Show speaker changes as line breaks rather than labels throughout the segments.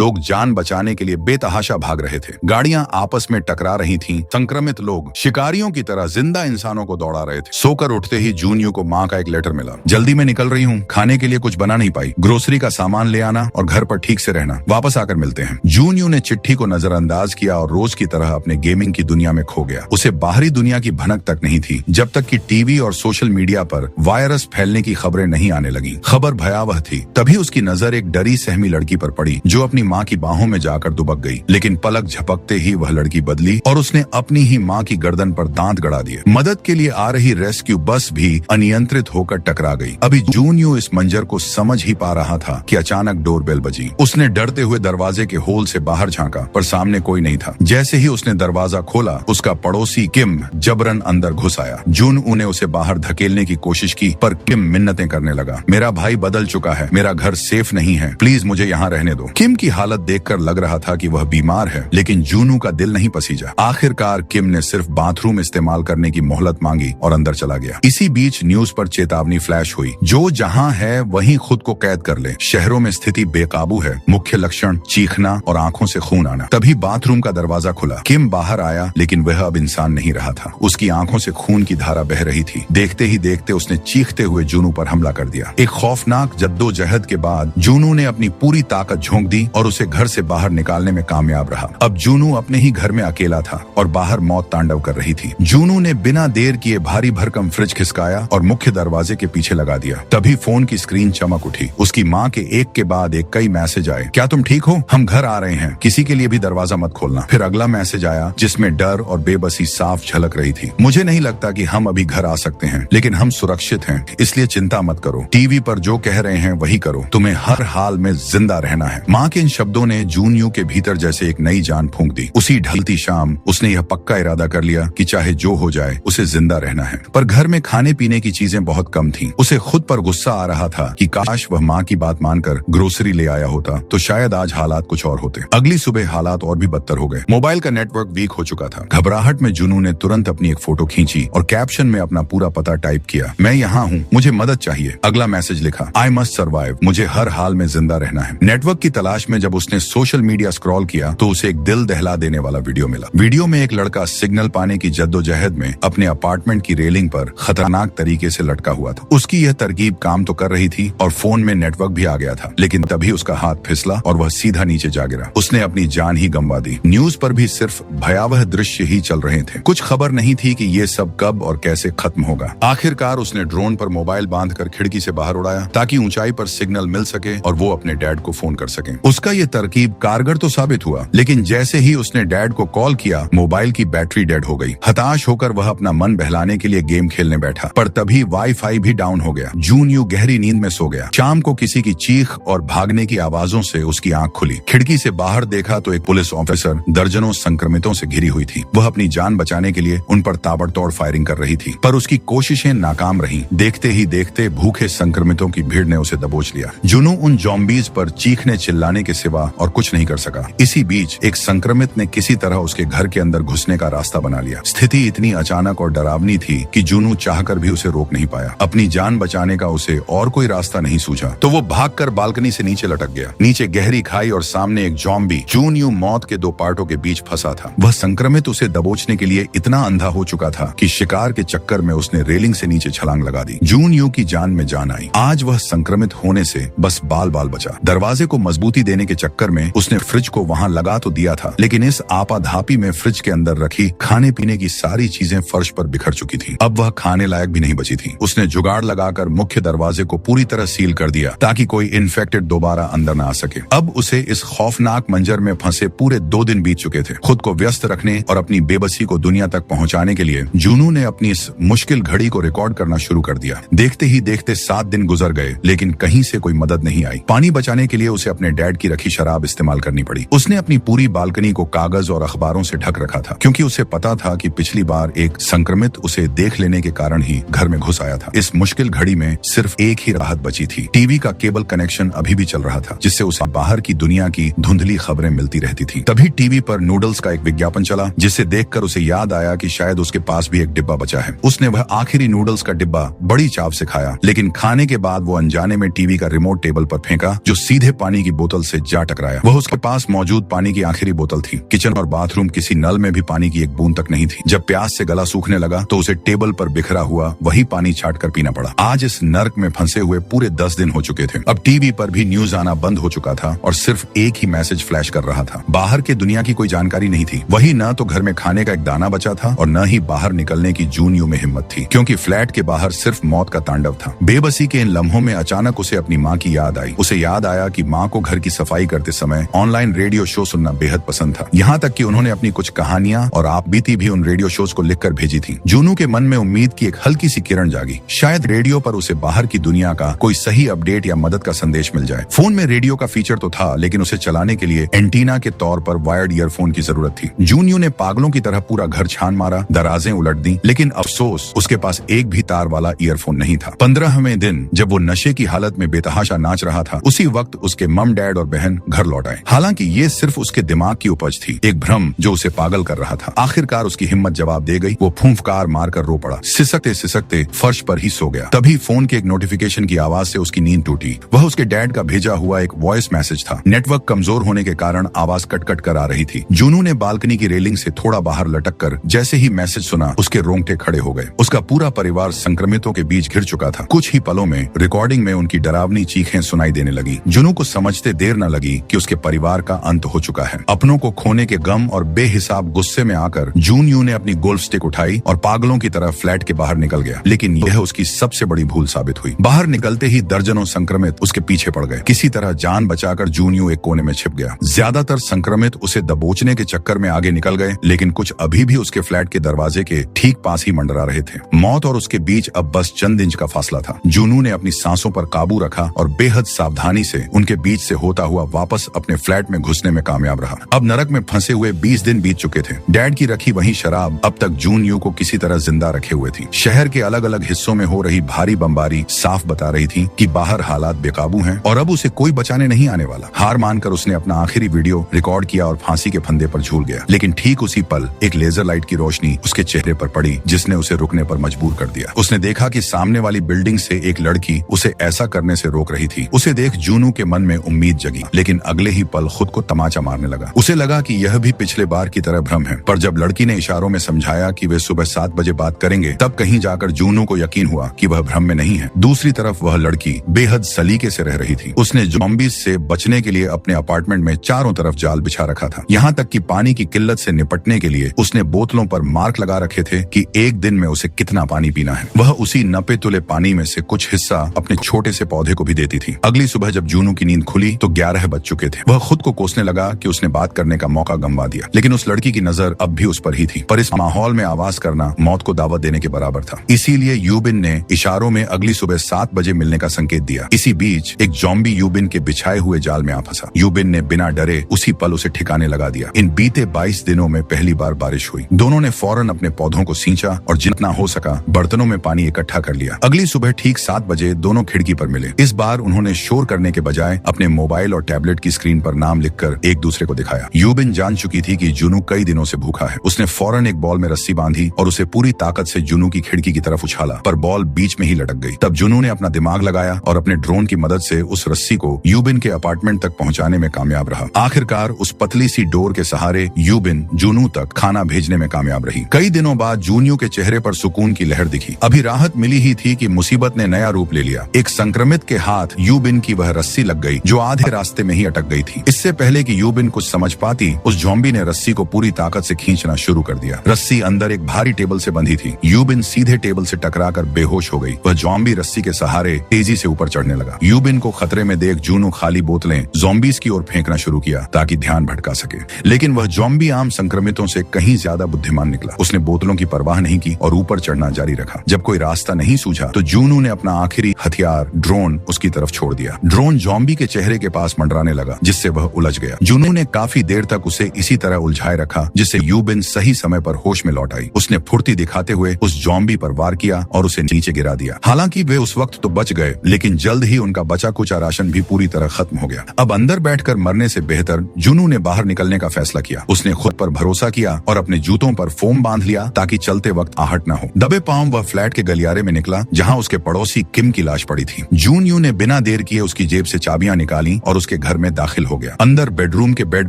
लोग जान बचाने के लिए बेतहाशा भाग रहे थे। गाड़ियां आपस में टकरा रही थीं। संक्रमित लोग शिकारियों की तरह जिंदा इंसानों को दौड़ा रहे थे। सोकर उठते ही जूनियो को माँ का एक लेटर मिला। जल्दी में निकल रही हूँ, खाने के लिए कुछ बना नहीं पाई, ग्रोसरी का सामान ले आना और घर पर ठीक से रहना, वापस आकर मिलते हैं। जूनियो ने चिट्ठी को नजरअंदाज किया और रोज की तरह अपने गेमिंग की दुनिया में खो गया। उसे बाहरी दुनिया की भनक तक नहीं थी जब तक कि टीवी और सोशल मीडिया पर वायरस फैलने की खबरें नहीं आने लगी। खबर भयावह थी। तभी उसकी नजर एक डरी सहमी लड़की पर पड़ी जो अपनी माँ की बाहों में जाकर दुबक गई। लेकिन पलक झपकते ही वह लड़की बदली और उसने अपनी ही माँ की गर्दन पर दांत गड़ा दिए। मदद के लिए आ रही रेस्क्यू बस भी अनियंत्रित होकर टकरा गई। अभी जूनियो इस मंजर को समझ ही पा रहा था कि अचानक डोरबेल बजी। उसने डरते हुए दरवाजे के होल से बाहर झांका पर सामने कोई नहीं था। जैसे ही उसने दरवाजा खोला उसका पड़ोसी किम जबरन अंदर घुस आया। जूनियो ने उसे बाहर धकेलने की कोशिश की पर किम मिन्नतें करने लगा। मेरा भाई बदल चुका है, मेरा घर सेफ नहीं है, प्लीज मुझे यहाँ रहने दो। किम की हालत देखकर लग रहा था कि वह बीमार है, लेकिन जूनियो का दिल नहीं पसीजा। आखिरकार किम ने सिर्फ बाथरूम इस्तेमाल करने की मोहलत मांगी और अंदर चला गया। इसी बीच न्यूज पर चेतावनी फ्लैश हुई, जो जहाँ है वहीं खुद को कैद कर ले, शहरों में स्थिति बेकाबू है, मुख्य लक्षण चीखना और आंखों से खून आना। तभी बाथरूम का दरवाजा खुला। किम बाहर आया लेकिन वह अब इंसान नहीं रहा था। उसकी आंखों से खून की धारा बह रही थी। देखते ही देखते उसने चीखते हुए जूनियो पर हमला कर दिया। एक खौफनाक जद्दोजहद के बाद जूनियो ने अपनी पूरी ताकत झोंक दी और उसे घर से बाहर निकालने में कामयाब रहा। अब जूनियो अपने ही घर में अकेला था और बाहर मौत तांडव कर रही थी। जूनियो ने बिना देर किए भारी भरकम फ्रिज खिसकाया और मुख्य दरवाजे के पीछे लगा दिया। तभी फोन की स्क्रीन चमक उठी। उसकी माँ के एक के बाद एक कई मैसेज आए। क्या तुम ठीक हो? हम घर आ रहे हैं, किसी के लिए भी दरवाजा मत खोलना। फिर अगला मैसेज आया जिसमें डर और बेबसी साफ झलक रही थी। मुझे नहीं लगता कि हम अभी घर आ सकते हैं, लेकिन हम सुरक्षित हैं, इसलिए चिंता मत करो। टीवी पर जो कह रहे हैं वही करो, तुम्हें हर हाल में जिंदा रहना है। माँ के इन शब्दों ने जूनियो के भीतर जैसे एक नई जान फूंक दी। उसी ढलती शाम उसने यह पक्का इरादा कर लिया कि चाहे जो हो जाए उसे जिंदा रहना है। पर घर में खाने पीने की चीजें बहुत कम थीं। उसे खुद पर गुस्सा आ रहा था कि काश वह माँ की बात मानकर ग्रोसरी ले आया होता तो शायद आज हालात कुछ और होते। अगली सुबह हालात और भी बदतर हो गए। मोबाइल का नेटवर्क वीक हो चुका था। घबराहट में जूनियो ने तुरंत अपनी एक फोटो खींची और कैप्शन में अपना पूरा पता टाइप किया। मैं यहाँ हूँ, मुझे मदद चाहिए। अगला मैसेज लिखा, आई मस्ट सर्वाइव, मुझे हर हाल में जिंदा रहना है। नेटवर्क की तलाश में जब उसने सोशल मीडिया स्क्रॉल किया तो उसे एक दिल दहला देने वाला वीडियो मिला। वीडियो में एक लड़का सिग्नल पाने की जद्दोजहद में अपने अपार्टमेंट की रेलिंग पर खतरनाक तरीके से लटका हुआ था। उसकी यह तरकीब काम तो कर रही थी और फोन में नेटवर्क भी आ गया था, लेकिन तभी उसका हाथ फिसला और वह सीधा नीचे जा गिरा। उसने अपनी जान ही गंवा दी। न्यूज पर भी सिर्फ भयावह दृश्य ही चल रहे थे। कुछ खबर नहीं थी कि ये सब कब और कैसे खत्म होगा। आखिरकार उसने ड्रोन पर मोबाइल बांधकर खिड़की से बाहर उड़ाया ताकि ऊंचाई पर सिग्नल मिल सके और वो अपने डैड को फोन कर सके। उसका ये तरकीब कारगर तो साबित हुआ, लेकिन जैसे ही उसने डैड को कॉल किया मोबाइल की बैटरी डेड हो गई। हताश होकर वह अपना मन बहलाने के लिए गेम खेलने बैठा, पर तभी वाईफाई भी डाउन हो गया। जूनियो गहरी नींद में सो गया। शाम को किसी की चीख और भागने की आवाजों से उसकी आंख खुली। खिड़की से बाहर देखा तो एक पुलिस ऑफिसर दर्जनों संक्रमितों से घिरी हुई थी। वह अपनी जान बचाने के लिए उन पर ताबड़तोड़ फायरिंग कर रही थी, पर उसकी कोशिशें नाकाम रहीं। देखते ही देखते भूखे संक्रमितों की भीड़ ने उसे दबोच लिया। जूनियो उन ज़ॉम्बीज पर चीखने चिल्लाने के सिवा और कुछ नहीं कर सका। इसी बीच एक संक्रमित ने किसी तरह उसके घर के अंदर घुसने का रास्ता बना लिया। स्थिति इतनी अचानक और डरावनी थी कि जूनियो चाहकर भी उसे रोक नहीं पाया। अपनी जान बचाने का उसे और कोई रास्ता नहीं सूझा तो वो भागकर बालकनी से नीचे लटक गया। नीचे गहरी खाई और सामने एक ज़ॉम्बी। जूनियो मौत के दो पार्टों के बीच फंसा था। वह संक्रमित उसे दबोचने के लिए इतना अंधा हो चुका था कि शिकार के चक्कर में उसने रेलिंग से नीचे छलांग लगा दी। जूनियो की जान में जान आई। आज वह संक्रमित होने से बस बाल बाल बचा। दरवाजे को मजबूती देने के चक्कर में उसने फ्रिज को वहां लगा तो दिया था, लेकिन इस आपाधापी में फ्रिज के अंदर रखी खाने पीने की सारी चीजें फर्श पर बिखर चुकी थी। अब वह खाने लायक भी नहीं बची थी। उसने जुगाड़ लगाकर मुख्य दरवाजे को पूरी तरह सील कर दिया ताकि कोई इन्फेक्टेड दोबारा अंदर न आ सके। अब उसे इस खौफनाक मंजर में फंसे पूरे 2 दिन बीत चुके थे। खुद को व्यस्त रखने और अपनी बेबसी को दुनिया तक पहुंचाने के लिए जूनियो ने अपनी इस मुश्किल घड़ी को रिकॉर्ड करना शुरू कर दिया। देखते ही देखते 7 दिन गुजर गए, लेकिन कहीं से कोई मदद नहीं आई। पानी बचाने के लिए उसे अपने डैड की रखी शराब इस्तेमाल करनी पड़ी। उसने अपनी पूरी बालकनी को कागज और अखबारों से ढक रखा था, क्योंकि उसे पता था कि पिछली बार एक संक्रमित उसे देख लेने के कारण ही घर में घुस आया था। इस मुश्किल घड़ी में सिर्फ एक ही राहत बची थी। टीवी का केबल कनेक्शन अभी भी चल रहा था, जिससे उसे बाहर की दुनिया की धुंधली खबरें मिलती रहती थी। तभी टीवी पर नूडल्स का एक विज्ञापन चला, जिसे देखकर उसे याद आया कि शायद उसके पास भी एक डिब्बा बचा है। उसने वह आखिरी नूडल्स का डिब्बा बड़ी चाव से खाया, लेकिन खाने के बाद वो अनजाने में टीवी का रिमोट टेबल पर फेंका, जो सीधे पानी की बोतल से जा टकराया। वह उसके पास मौजूद पानी की आखिरी बोतल थी। किचन और बाथरूम किसी नल में भी पानी की एक बूंद तक नहीं थी। जब प्यास से गला सूखने लगा तो उसे टेबल पर बिखरा हुआ वही पानी छाट कर पीना पड़ा। आज इस नर्क में फंसे हुए पूरे 10 दिन हो चुके थे। अब टीवी पर भी न्यूज आना बंद हो चुका था और सिर्फ एक ही मैसेज फ्लैश कर रहा था। बाहर के दुनिया की कोई जानकारी नहीं थी। वही न तो घर में खाने का एक दाना बचा था और न ही बाहर निकलने की जूनियो में हिम्मत थी, क्योंकि फ्लैट के बाहर सिर्फ मौत का तांडव था। बेबसी के इन लम्हों में अचानक उसे अपनी माँ की याद आई। उसे याद आया कि माँ को घर की सफाई करते समय ऑनलाइन रेडियो शो सुनना बेहद पसंद था। यहाँ तक कि उन्होंने अपनी कुछ कहानियां और आपबीती भी उन रेडियो शोज को लिखकर भेजी थी। जूनू के मन में उम्मीद की एक हल्की सी किरण जागी। शायद रेडियो पर उसे बाहर की दुनिया का कोई सही अपडेट या मदद का संदेश मिल जाए। फोन में रेडियो का फीचर तो था, लेकिन उसे चलाने के लिए एंटीना के तौर पर वायर्ड ईयरफोन की जरूरत थी। जूनियो ने पागलों की तरह पूरा घर छान मारा, दराजें उलट दी, लेकिन अफसोस उसके पास एक भी तार वाला ईयरफोन नहीं था। 15वें दिन जब वो नशे की हालत में बेतहाशा नाच रहा था, उसी वक्त उसके मम, डैड और बहन घर लौट आए। हालांकि ये सिर्फ उसके दिमाग की उपज थी, एक भ्रम जो उसे पागल कर रहा था। आखिरकार उसकी हिम्मत जवाब दे गई। वो फूंफकार मारकर रो पड़ा, सिसकते सिसकते फर्श पर ही सो गया। तभी फोन के एक नोटिफिकेशन की आवाज से उसकी नींद टूटी। वह उसके डैड का भेजा हुआ एक वॉइस मैसेज था। नेटवर्क कमजोर होने के कारण आवाज कट कट कर आ रही थी। जूनू ने बालकनी की रेलिंग से थोड़ा बाहर लटक कर जैसे ही मैसेज सुना, उसके रोंगटे खड़े हो गए। उसका पूरा परिवार संक्रमितों के बीच घिर चुका था। कुछ ही पलों में रिकॉर्डिंग में उनकी डरावनी चीखें सुनाई देने लगी। जूनू को समझते देर न लगी कि उसके परिवार का अंत हो चुका है। अपनों को खोने के गम और बेहिसाब गुस्से में आकर जूनियो ने अपनी गोल्फ स्टिक उठाई और पागलों की तरह फ्लैट के बाहर निकल गया। लेकिन यह उसकी सबसे बड़ी भूल साबित हुई। बाहर निकलते ही दर्जनों संक्रमित उसके पीछे पड़ गए। किसी तरह जान बचाकर जूनियो एक कोने में छिप गया। ज्यादातर संक्रमित उसे दबोचने के चक्कर में आगे निकल गए, लेकिन कुछ अभी भी उसके फ्लैट के दरवाजे के ठीक पास ही मंडरा रहे थे। मौत और उसके बीच अब बस चंद इंच का फासला था। जूनू ने अपनी सांसों पर काबू रखा और बेहद सावधानी से उनके बीच से होता हुआ वापस अपने फ्लैट में घुसने में कामयाब रहा। अब नरक में फंसे हुए 20 दिन बीत चुके थे। डैड की रखी वही शराब अब तक जूनियो को किसी तरह जिंदा रखे हुए थी। शहर के अलग अलग हिस्सों में हो रही भारी बमबारी साफ बता रही थी कि बाहर हालात बेकाबू हैं और अब उसे कोई बचाने नहीं आने वाला। हार मानकर उसने अपना आखिरी वीडियो रिकॉर्ड किया और फांसी के फंदे पर झूल गया। लेकिन ठीक उसी पल एक लेजर लाइट की रोशनी उसके चेहरे पर पड़ी, जिसने उसे रुकने पर मजबूर कर दिया। उसने देखा कि सामने वाली बिल्डिंग से एक लड़की उसे ऐसा करने से रोक रही थी। उसे देख जूनू के मन में उम्मीद जगी, लेकिन अगले ही पल खुद को तमाचा मारने लगा। उसे लगा कि यह भी पिछले बार की तरह भ्रम है। पर जब लड़की ने इशारों में समझाया कि वे सुबह 7 बजे बात करेंगे, तब कहीं जाकर जूनू को यकीन हुआ कि वह भ्रम में नहीं है। दूसरी तरफ वह लड़की बेहद सलीके से रह रही थी। उसने ज़ॉम्बीज़ से बचने के लिए अपने अपार्टमेंट में चारों तरफ जाल बिछा रखा था। यहाँ तक कि पानी की किल्लत से निपटने के लिए उसने बोतलों पर मार्क लगा रखे थे कि एक दिन में उसे कितना पानी पीना है। वह उसी नपे तुले पानी में से कुछ हिस्सा अपने छोटे से पौधे को भी देती थी। अगली सुबह जब जूनू की नींद खुली तो 11 बज चुके थे। वह खुद को कोसने लगा कि उसने बात करने का मौका गंवा दिया, लेकिन उस लड़की की नजर अब भी उस पर ही थी। पर इस माहौल में आवाज करना मौत को दावत देने के बराबर था। इसीलिए यूबिन ने इशारों में अगली सुबह 7 बजे मिलने का संकेत दिया। इसी बीच एक ज़ॉम्बी यूबिन के बिछाए हुए जाल में आ फंसा। यूबिन ने बिना डरे उसी पल उसे ठिकाने लगा दिया। इन बीते 22 दिनों में पहली बार बारिश हुई। दोनों ने फौरन अपने पौधों को सींचा और जितना हो सका बर्तनों में पानी इकट्ठा कर लिया। अगली सुबह ठीक 7 बजे दोनों खिड़की पर मिले। इस बार उन्होंने शोर करने के बजाय अपने मोबाइल और टैबलेट की स्क्रीन पर नाम लिखकर एक दूसरे को दिखाया। यूबिन जान चुकी थी कि जूनू कई दिनों से भूखा है। उसने फौरन एक बॉल में रस्सी बांधी और उसे पूरी ताकत से जूनू की खिड़की की तरफ उछाला, पर बॉल बीच में ही लटक गई। तब जूनू ने अपना दिमाग लगाया और अपने ड्रोन की मदद से उस रस्सी को यूबिन के अपार्टमेंट तक पहुंचाने में कामयाब रहा। आखिरकार उस पतली सी डोर के सहारे यूबिन जूनू तक खाना भेजने में कामयाब रही। कई दिनों बाद जूनियो के चेहरे पर सुकून की लहर दिखी। अभी राहत मिली ही थी कि मुसीबत ने नया रूप ले लिया। एक संक्रमित के हाथ यूबिन की वह रस्सी लग गई जो आधे रास्ते में ही अटक गई थी। इससे पहले कि यूबिन कुछ समझ पाती, उस ज़ॉम्बी ने रस्सी को पूरी ताकत से खींचना शुरू कर दिया। रस्सी अंदर एक भारी टेबल से बंधी थी। यूबिन सीधे टेबल से टकराकर बेहोश हो गई। वह ज़ॉम्बी रस्सी के सहारे तेजी से ऊपर चढ़ने लगा। यूबिन को खतरे में देख जूनू खाली बोतलें ज़ॉम्बीज की ओर फेंकना शुरू किया ताकि ध्यान भटका सके। लेकिन वह ज़ॉम्बी आम संक्रमितों से कहीं ज्यादा बुद्धिमान निकला। उसने बोतलों की परवाह नहीं की और ऊपर चढ़ना जारी रखा। जब कोई रास्ता नहीं सूझा तो जूनू ने अपना आखिरी हथियार ड्रोन उसकी तरफ छोड़ दिया। ड्रोन ज़ॉम्बी के चेहरे के पास मंडराने लगा, जिससे वह उलझ गया। जूनू ने काफी देर तक उसे इसी तरह उलझाए रखा जिससे यूबिन सही समय पर होश में लौट आई। उसने फुर्ती दिखाते हुए उस ज़ॉम्बी पर वार किया और उसे नीचे गिरा दिया। हालांकि वे उस वक्त तो बच गए, लेकिन जल्द ही उनका बचा कुचा राशन भी पूरी तरह खत्म हो गया। अब अंदर बैठकर मरने से बेहतर जूनू ने बाहर निकलने का फैसला किया। उसने खुद पर भरोसा किया और अपने जूतों पर फोम बांध लिया ताकि चलते वक्त आहट न हो। दबे पांव वह फ्लैट के गलियारे में निकला जहां उसके पड़ोसी किम की लाश पड़ी थी। जूनियो ने बिना देर किए उसकी जेब से चाबियां निकाली और उसके उसके घर में दाखिल हो गया। अंदर बेडरूम के बेड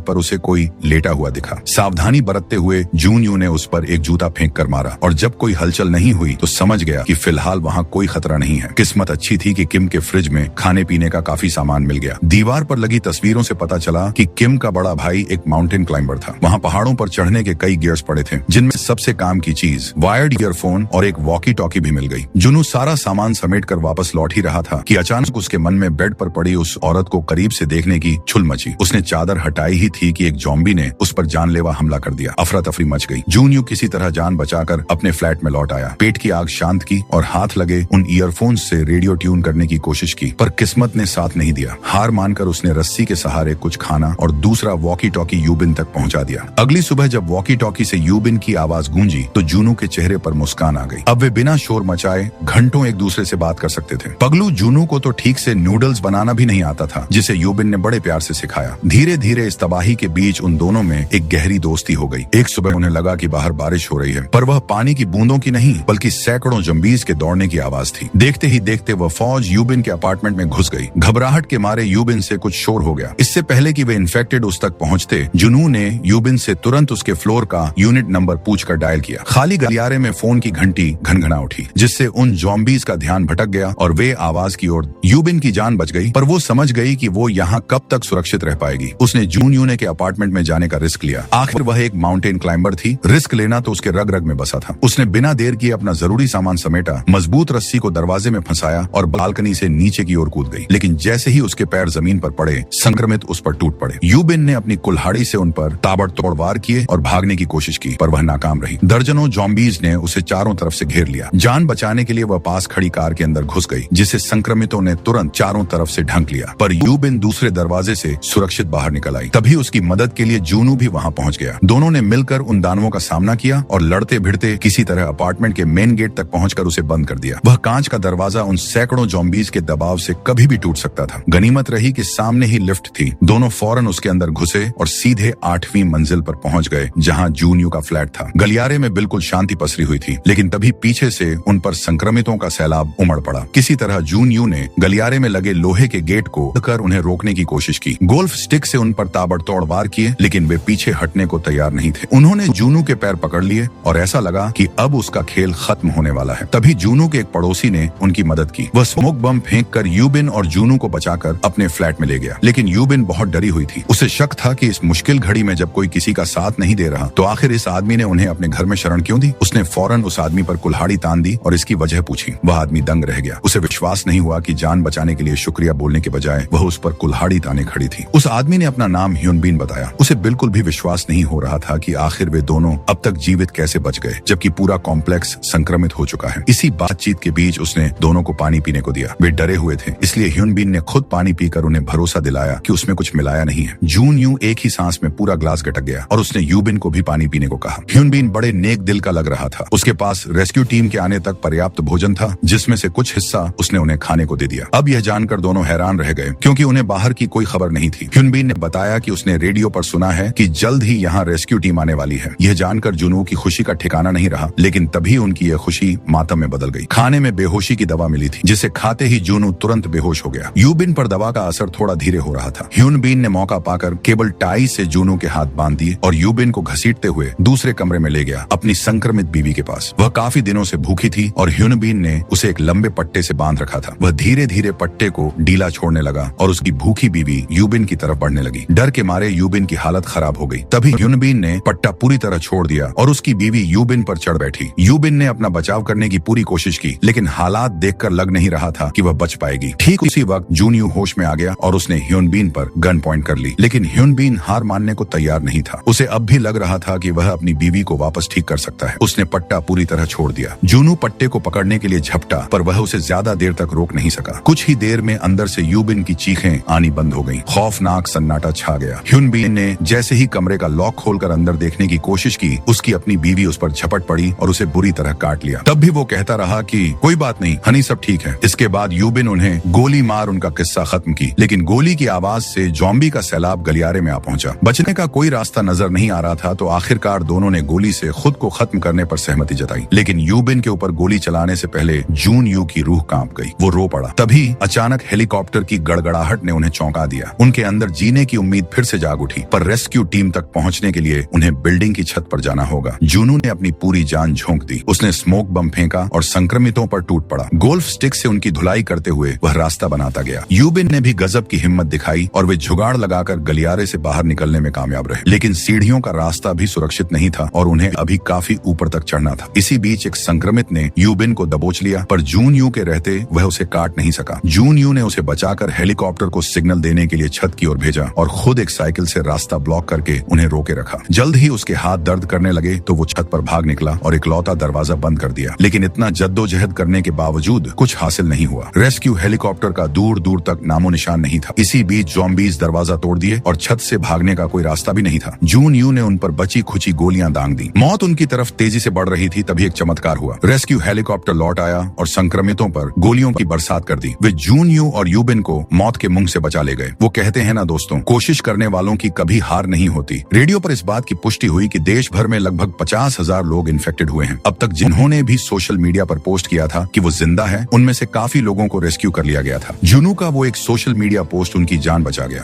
पर उसे कोई लेटा हुआ दिखा। सावधानी बरतते हुए जून यू ने उस पर एक जूता फेंक कर मारा और जब कोई हलचल नहीं हुई तो समझ गया कि फिलहाल वहाँ कोई खतरा नहीं है। किस्मत अच्छी थी कि किम के फ्रिज में खाने पीने का काफी सामान मिल गया। दीवार पर लगी तस्वीरों से पता चला कि किम का बड़ा भाई एक माउंटेन क्लाइंबर था। वहाँ पहाड़ों पर चढ़ने के कई गियर्स पड़े थे, जिनमें सबसे काम की चीज वायर्ड ईयरफोन और एक वॉकी टॉकी भी मिल गई। जुनू सारा सामान समेट कर वापस लौट ही रहा था कि अचानक उसके मन में बेड पर पड़ी उस औरत को करीब से देखने की छुल मची। उसने चादर हटाई ही थी कि एक जॉम्बी ने उस पर जानलेवा हमला कर दिया। अफरा तफरी मच गई। जून यू किसी तरह जान बचाकर अपने फ्लैट में लौट आया। पेट की आग शांत की और हाथ लगे उन ईयरफोन्स से रेडियो ट्यून करने की कोशिश की, पर किस्मत ने साथ नहीं दिया। हार मानकर उसने रस्सी के सहारे कुछ खाना और दूसरा वॉकी टॉकी यूबिन तक पहुंचा दिया। अगली सुबह जब वॉकी टॉकी से यूबिन की आवाज गूंजी तो जूनू के चेहरे पर मुस्कान आ गई। अब वे बिना शोर मचाए घंटों एक दूसरे से बात कर सकते थे। पगलू जूनू को तो ठीक से नूडल्स बनाना भी नहीं आता था, जिसे यूबिन ने बड़े प्यार से सिखाया। धीरे धीरे इस तबाही के बीच उन दोनों में एक गहरी दोस्ती हो गई। एक सुबह उन्हें लगा कि बाहर बारिश हो रही है, पर वह पानी की बूंदों की नहीं बल्कि सैकड़ों जंबीज के दौड़ने की आवाज थी। देखते ही देखते वह फौज यूबिन के अपार्टमेंट में घुस गई। घबराहट के मारे यूबिन से कुछ शोर हो गया। इससे पहले कि वे इन्फेक्टेड उस तक पहुंचते, जुनू ने यूबिन से तुरंत उसके फ्लोर का यूनिट नंबर पूछकर डायल किया। खाली गलियारे में फोन की घंटी घनघना उठी, जिससे उन जॉम्बीज का ध्यान भटक गया और वे आवाज की ओर। यूबिन की जान बच गई, पर वो समझ गई कि वो यहाँ कब तक सुरक्षित रह पाएगी। उसने जून यूने के अपार्टमेंट में जाने का रिस्क लिया। आखिर वह एक माउंटेन क्लाइंबर थी, रिस्क लेना तो उसके रग रग में बसा था। उसने बिना देर किए अपना जरूरी सामान समेटा, मजबूत रस्सी को दरवाजे में फंसाया और बालकनी से नीचे की ओर कूद गई। लेकिन जैसे ही उसके पैर जमीन पर पड़े, संक्रमित उस पर टूट पड़े। यूबिन ने अपनी कुल्हाड़ी से उन पर ताबड़तोड़ वार किए और भागने की कोशिश की, पर वह नाकाम रही। दर्जनों जॉम्बीज ने उसे चारों तरफ से घेर लिया। जान बचाने के लिए वह पास खड़ी कार के अंदर घुस गई, जिसे संक्रमितों ने तुरंत चारों तरफ से ढंक लिया। पर यूबिन दूसरे दरवाजे से सुरक्षित बाहर निकल आई। तभी उसकी मदद के लिए जूनू भी वहां पहुंच गया। दोनों ने मिलकर उन दानवों का सामना किया और लड़ते भिड़ते किसी तरह अपार्टमेंट के मेन गेट तक पहुंचकर उसे बंद कर दिया। वह कांच का दरवाजा उन सैकड़ों जॉम्बीज के दबाव से कभी भी टूट सकता था। गनीमत रही कि सामने ही लिफ्ट थी। दोनों फौरन उसके अंदर घुसे और सीधे 8वीं मंजिल पर पहुंच गए, जहां जून यू का फ्लैट था। गलियारे में बिल्कुल शांति पसरी हुई थी, लेकिन तभी पीछे से उन पर संक्रमितों का सैलाब उमड़ पड़ा। किसी तरह जून यू ने गलियारे में लगे लोहे के गेट को कर उन्हें रोकने की कोशिश की। गोल्फ स्टिक से उन पर ताबड़तोड़ वार किए, लेकिन वे पीछे हटने को तैयार नहीं थे। उन्होंने जूनू के पैर पकड़ लिए और ऐसा लगा कि अब उसका खेल खत्म होने वाला है। तभी जूनू के एक पड़ोसी ने उनकी मदद की। वह स्मोक बम फेंक कर यूबिन और जूनू को बचाकर अपने फ्लैट में ले गया। लेकिन यूबिन बहुत डरी हुई थी। उसे शक था कि इस मुश्किल घड़ी में जब कोई किसी का साथ नहीं दे रहा तो आखिर इस आदमी ने उन्हें अपने घर में शरण क्यों दी। उसने फौरन उस आदमी पर कुल्हाड़ी तान दी और इसकी वजह पूछी। वह आदमी दंग रह गया। उसे विश्वास नहीं हुआ कि जान बचाने के लिए शुक्रिया बोलने के बजाय वह उस पर कुल्हाड़ी ताने खड़ी थी। उस आदमी ने अपना नाम ह्यूनबीन बताया। उसे बिल्कुल भी विश्वास नहीं हो रहा था कि आखिर वे दोनों अब तक जीवित कैसे बच गए, जबकि पूरा कॉम्प्लेक्स संक्रमित हो चुका है। इसी बातचीत के बीच उसने दोनों को पानी पीने को दिया। वे डरे हुए थे, इसलिए ह्यूनबीन ने खुद पानी पीकर उन्हें भरोसा दिलाया कि उसमें कुछ मिलाया नहीं है। जून यू एक ही सांस में पूरा ग्लास गटक गया और उसने यूबिन को भी पानी पीने को कहा। ह्यूनबीन बड़े नेक दिल का लग रहा था। उसके पास रेस्क्यू टीम के आने तक पर्याप्त भोजन था, जिसमें से कुछ हिस्सा उसने उन्हें खाने को दे दिया। अब यह जानकर दोनों हैरान रह गए, क्योंकि उन्हें बाहर की कोई खबर नहीं थी। ह्यूनबीन ने बताया कि उसने रेडियो पर सुना है कि जल्द ही यहाँ रेस्क्यू टीम आने वाली है। यह जानकर जुनू की खुशी का ठिकाना नहीं रहा, लेकिन तभी उनकी यह खुशी मातम में बदल गई। खाने में बेहोशी की दवा मिली थी, जिसे खाते ही जुनू तुरंत बेहोश हो गया। यूबिन पर दवा का असर थोड़ा धीरे हो रहा था। ह्यूनबीन ने मौका पाकर केबल टाई से जुनू के हाथ बांध दिए और यूबिन को घसीटते हुए दूसरे कमरे में ले गया, अपनी संक्रमित बीवी के पास। वह काफी दिनों से भूखी थी और ह्यूनबीन ने उसे एक लंबे पट्टे से बांध रखा था। वह धीरे धीरे पट्टे को ढीला छोड़ने लगा और उसकी भूखी बीवी यूबिन की तरफ बढ़ने लगी। डर के मारे यूबिन की हालत खराब हो गई। तभी ह्यूनबीन ने पट्टा पूरी तरह छोड़ दिया और उसकी बीवी यूबिन पर चढ़ बैठी। यूबिन ने अपना बचाव करने की पूरी कोशिश की, लेकिन हालात देखकर लग नहीं रहा था कि वह बच पाएगी। ठीक उसी वक्त जून यू होश में आ गया और उसने ह्यूनबीन पर गन पॉइंट कर ली, लेकिन ह्यूनबीन हार मानने को तैयार नहीं था। उसे अब भी लग रहा था कि वह अपनी बीवी को वापस ठीक कर सकता है। उसने पट्टा पूरी तरह छोड़ दिया। जूनू पट्टे को पकड़ने के लिए झपटा, पर वह उसे ज्यादा देर तक रोक नहीं सका। कुछ ही देर में अंदर से यूबिन की चीखें आनी बंद हो गईं। खौफनाक सन्नाटा छा गया। ह्यूनबीन ने जैसे ही कमरे का लॉक खोलकर अंदर देखने की कोशिश की, उसकी अपनी बीवी उस पर झपट पड़ी और उसे बुरी तरह काट लिया। तब भी वो कहता रहा कि कोई बात नहीं हनी, सब ठीक है। इसके बाद यूबिन उन्हें गोली मार उनका किस्सा खत्म की, लेकिन गोली की आवाज से जॉम्बी का सैलाब गलियारे में आ पहुंचा। बचने का कोई रास्ता नजर नहीं आ रहा था, तो आखिरकार दोनों ने गोली से खुद को खत्म करने पर सहमति जताई। लेकिन यूबिन के ऊपर गोली चलाने से पहले जून यू की रूह कांप गई। वो रो पड़ा। तभी अचानक हेलीकॉप्टर की गड़गड़ाहट ने उन्हें चौंका दिया। उनके अंदर जीने की उम्मीद फिर से जाग उठी, पर रेस्क्यू टीम तक पहुंचने के लिए उन्हें बिल्डिंग की छत पर जाना होगा। जूनू ने अपनी पूरी जान झोंक दी। उसने स्मोक बम फेंका और संक्रमितों पर टूट पड़ा। गोल्फ स्टिक से उनकी धुलाई करते हुए वह रास्ता बनाता गया। यूबिन ने भी गजब की हिम्मत दिखाई और वे जुगाड़ लगाकर गलियारे से बाहर निकलने में कामयाब रहे, लेकिन सीढ़ियों का रास्ता भी सुरक्षित नहीं था और उन्हें अभी काफी ऊपर तक चढ़ना था। इसी बीच एक संक्रमित ने यूबिन को दबोच लिया, पर जून यू के रहते वह उसे काट नहीं सका। जून यू ने उसे बचाकर हेलीकॉप्टर को सिग्नल देने के लिए छत की ओर भेजा और खुद एक साइकिल से रास्ता ब्लॉक करके उन्हें रोके रखा। जल्द ही उसके हाथ दर्द करने लगे तो वो छत पर भाग निकला और इकलौता दरवाजा बंद कर दिया, लेकिन इतना जद्दोजहद करने के बावजूद कुछ हासिल नहीं हुआ। रेस्क्यू हेलीकॉप्टर का दूर दूर तक नामो निशान नहीं था। इसी बीच ज़ॉम्बीज़ दरवाजा तोड़ दिए और छत से भागने का कोई रास्ता भी नहीं था। जून यू ने उन पर बची खुची गोलियां दांग दी। मौत उनकी तरफ तेजी से बढ़ रही थी, तभी एक चमत्कार हुआ। रेस्क्यू हेलीकॉप्टर लौट आया और संक्रमितों पर गोलियों की बरसात कर दी। वे जून यू और यूबिन को मौत के मुंह से बचा ले गए। वो कहते हैं ना दोस्तों, कोशिश करने वालों की कभी हार नहीं होती। रेडियो पर इस बात की पुष्टि हुई कि देश भर में लगभग 50,000 लोग इन्फेक्टेड हुए हैं। अब तक जिन्होंने भी सोशल मीडिया पर पोस्ट किया था कि वो जिंदा है, उनमें से काफी लोगों को रेस्क्यू कर लिया गया था। जूनू का वो एक सोशल मीडिया पोस्ट उनकी जान बचा गया।